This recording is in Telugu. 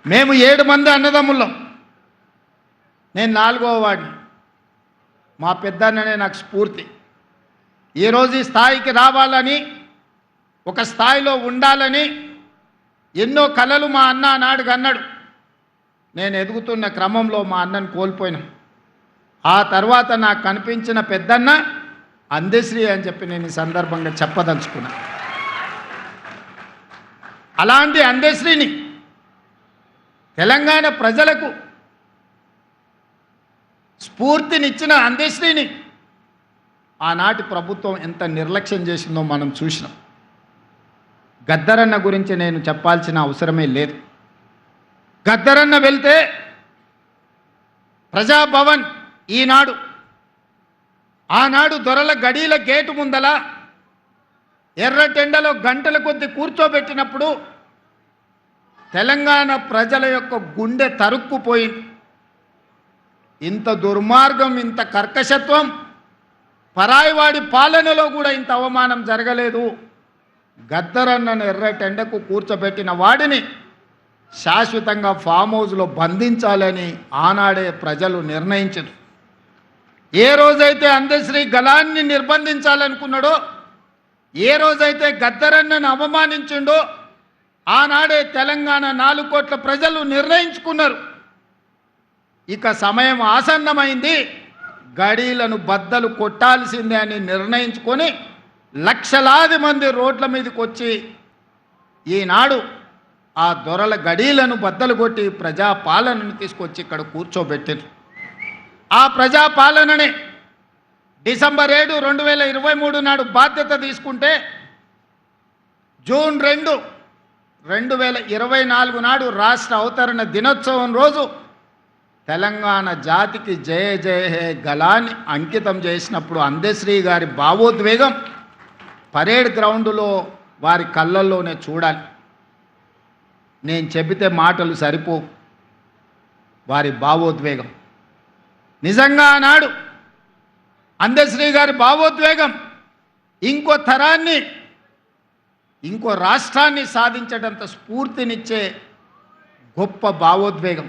మేము 7 మంది అన్నదమ్ముళ్ళం, నేను 4వ వాడిని. మా పెద్దన్ననే నాకు స్ఫూర్తి. ఈరోజు ఈ స్థాయికి రావాలని, ఒక స్థాయిలో ఉండాలని ఎన్నో కలలు మా అన్న నాడు అన్నాడు. నేను ఎదుగుతున్న క్రమంలో మా అన్నను కోల్పోయినాం. ఆ తర్వాత నాకు కనిపించిన పెద్దన్న అందశ్రీ అని చెప్పి నేను ఈ సందర్భంగా చెప్పదలుచుకున్నా. అలాంటి అందశ్రీని, తెలంగాణ ప్రజలకు స్ఫూర్తినిచ్చిన అందశ్రీని ఆనాటి ప్రభుత్వం ఎంత నిర్లక్ష్యం చేసిందో మనం చూసినాం. గద్దరన్న గురించి నేను చెప్పాల్సిన అవసరమే లేదు. గద్దరన్న వెళ్తే ప్రజాభవన్ ఆనాడు దొరల గడీల గేటు ముందల ఎర్రటెండలో గంటల కొద్ది కూర్చోబెట్టినప్పుడు తెలంగాణ ప్రజల యొక్క గుండె తరుక్కుపోయింది. ఇంత దుర్మార్గం, ఇంత కర్కశత్వం పరాయివాడి పాలనలో కూడా ఇంత అవమానం జరగలేదు. గద్దరన్నను ఎర్రటెండకు కూర్చోబెట్టిన వాడిని శాశ్వతంగా ఫామ్ హౌస్లో బంధించాలని ఆనాడే ప్రజలు నిర్ణయించారు. ఏ రోజైతే అందశ్రీ గలాన్ని నిర్బంధించాలనుకున్నాడో, ఏ రోజైతే గద్దరన్నను అవమానించిండో ఆనాడే తెలంగాణ 4 కోట్ల ప్రజలు నిర్ణయించుకున్నారు. ఇక సమయం ఆసన్నమైంది, గడీలను బద్దలు కొట్టాల్సిందే అని నిర్ణయించుకొని లక్షలాది మంది రోడ్ల మీదకి వచ్చి ఈనాడు ఆ దొరల గడీలను బద్దలు కొట్టి ప్రజాపాలనను తీసుకొచ్చి ఇక్కడ కూర్చోబెట్టారు. ఆ ప్రజాపాలననే డిసెంబర్ 7, 2023 నాడు బాధ్యత తీసుకుంటే జూన్ 2, 2024 నాడు రాష్ట్ర అవతరణ దినోత్సవం రోజు తెలంగాణ జాతికి జయ జయ హే గలాన్ని అంకితం చేసినప్పుడు అందశ్రీ గారి భావోద్వేగం పరేడ్ గ్రౌండ్లో వారి కళ్ళల్లోనే చూడాలి. నేను చెబితే మాటలు సరిపోవు. వారి భావోద్వేగం నిజంగా ఆనాడు అందశ్రీ గారి భావోద్వేగం ఇంకో తరాన్ని, ఇంకో రాష్ట్రాన్ని సాధించడంత స్ఫూర్తినిచ్చే గొప్ప భావోద్వేగం.